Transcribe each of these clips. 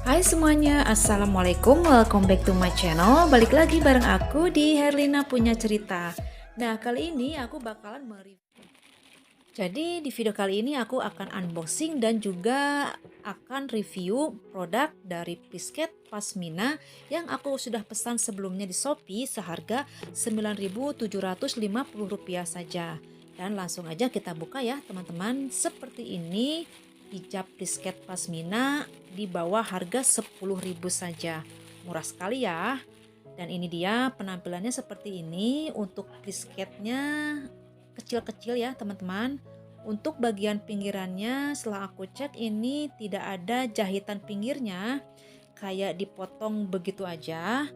Hai semuanya, Assalamualaikum, welcome back to my channel. Balik lagi bareng aku di Herlina Punya Cerita. Nah, kali ini aku bakalan Jadi di video kali ini aku akan unboxing dan juga akan review produk dari Plisket Pasmina yang aku sudah pesan sebelumnya di Shopee seharga Rp9.750 saja. Dan langsung aja kita buka ya teman-teman. Seperti ini hijab Plisket Pasmina di bawah harga Rp10.000 saja. Murah sekali ya. Dan ini dia penampilannya seperti ini. Untuk plisketnya kecil-kecil ya teman-teman. Untuk bagian pinggirannya setelah aku cek ini tidak ada jahitan pinggirnya, kayak dipotong begitu aja.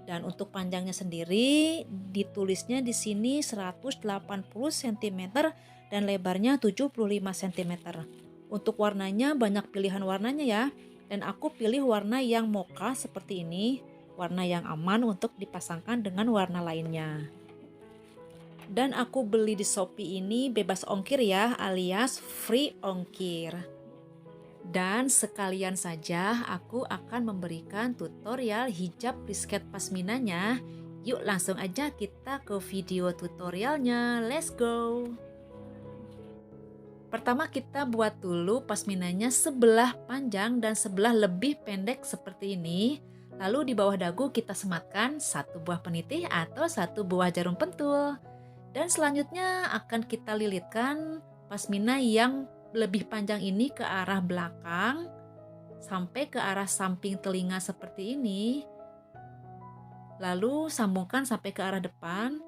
Dan untuk panjangnya sendiri ditulisnya di sini 180 cm dan lebarnya 75 cm. Untuk warnanya banyak pilihan warnanya ya. Dan aku pilih warna yang mocha seperti ini, warna yang aman untuk dipasangkan dengan warna lainnya. Dan aku beli di Shopee ini bebas ongkir ya, alias free ongkir. Dan sekalian saja aku akan memberikan tutorial hijab Plisket Pasminanya. Yuk langsung aja kita ke video tutorialnya, let's go. Pertama kita buat dulu pasminanya sebelah panjang dan sebelah lebih pendek seperti ini. Lalu di bawah dagu kita sematkan satu buah peniti atau satu buah jarum pentul. Dan selanjutnya akan kita lilitkan pasmina yang lebih panjang ini ke arah belakang sampai ke arah samping telinga seperti ini. Lalu sambungkan sampai ke arah depan.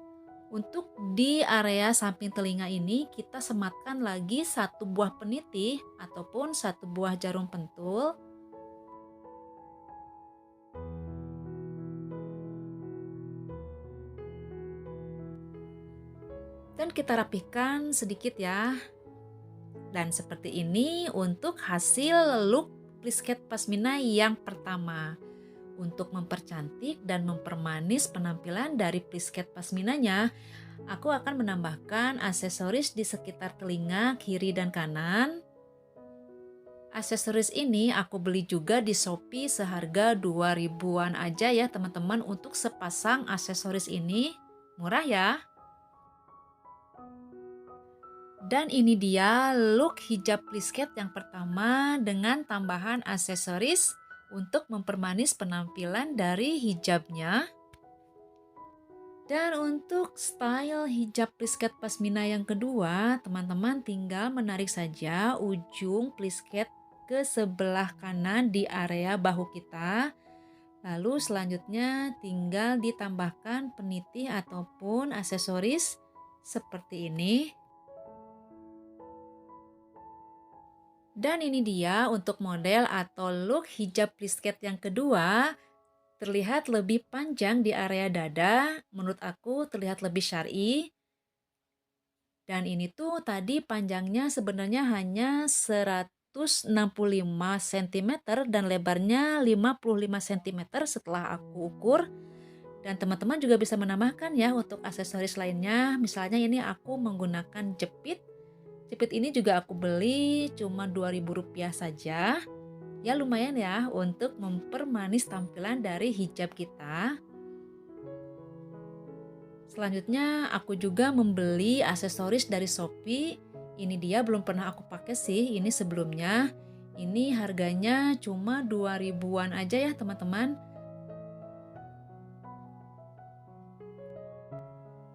Untuk di area samping telinga ini kita sematkan lagi satu buah peniti ataupun satu buah jarum pentul. Dan kita rapihkan sedikit ya. Dan seperti ini untuk hasil look Plisket Pasmina yang pertama. Untuk mempercantik dan mempermanis penampilan dari Plisket Pasminanya, aku akan menambahkan aksesoris di sekitar telinga kiri dan kanan. Aksesoris ini aku beli juga di Shopee seharga 2000-an aja ya teman-teman. Untuk sepasang aksesoris ini murah ya. Dan ini dia look hijab plisket yang pertama dengan tambahan aksesoris untuk mempermanis penampilan dari hijabnya. Dan untuk style hijab plisket pasmina yang kedua, teman-teman tinggal menarik saja ujung plisket ke sebelah kanan di area bahu kita. Lalu selanjutnya tinggal ditambahkan peniti ataupun aksesoris seperti ini. Dan ini dia untuk model atau look hijab plisket yang kedua. Terlihat lebih panjang di area dada, menurut aku terlihat lebih syar'i. Dan ini tuh tadi panjangnya sebenarnya hanya 165 cm dan lebarnya 55 cm setelah aku ukur. Dan teman-teman juga bisa menambahkan ya untuk aksesoris lainnya. Misalnya ini aku menggunakan jepit. Jepit ini juga aku beli cuma Rp2.000 saja. Ya lumayan ya untuk mempermanis tampilan dari hijab kita. Selanjutnya aku juga membeli aksesoris dari Shopee. Ini dia belum pernah aku pakai sih, ini sebelumnya. Ini harganya cuma 2000-an aja ya teman-teman.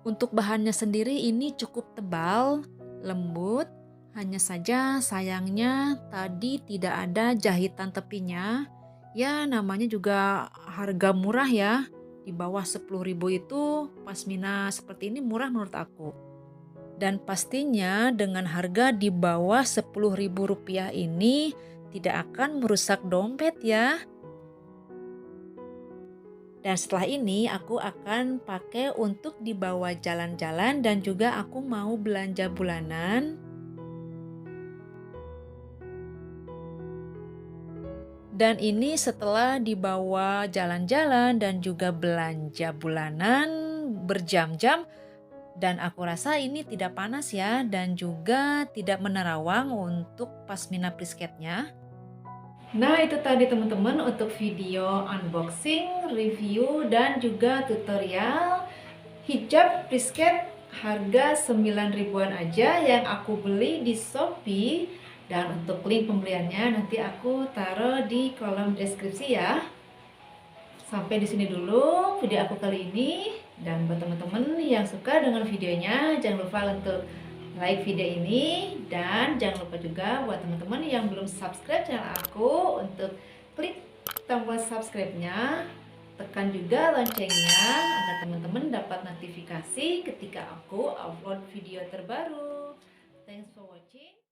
Untuk bahannya sendiri ini cukup tebal, lembut. Hanya saja sayangnya tadi tidak ada jahitan tepinya. Ya namanya juga harga murah ya. Di bawah 10.000 itu pasmina seperti ini murah menurut aku. Dan pastinya dengan harga di bawah Rp10.000 ini tidak akan merusak dompet ya. Dan setelah ini aku akan pakai untuk dibawa jalan-jalan dan juga aku mau belanja bulanan. Dan ini setelah dibawa jalan-jalan dan juga belanja bulanan berjam-jam. Dan aku rasa ini tidak panas ya dan juga tidak menerawang untuk pasmina plisketnya. Nah, itu tadi teman-teman untuk video unboxing, review, dan juga tutorial hijab prisket harga 9 ribuan aja yang aku beli di Shopee. Dan untuk link pembeliannya nanti aku taruh di kolom deskripsi ya. Sampai di sini dulu video aku kali ini. Dan buat teman-teman yang suka dengan videonya, jangan lupa untuk like video ini. Dan jangan lupa juga buat teman-teman yang belum subscribe channel aku untuk klik tombol subscribe-nya. Tekan juga loncengnya agar teman-teman dapat notifikasi ketika aku upload video terbaru.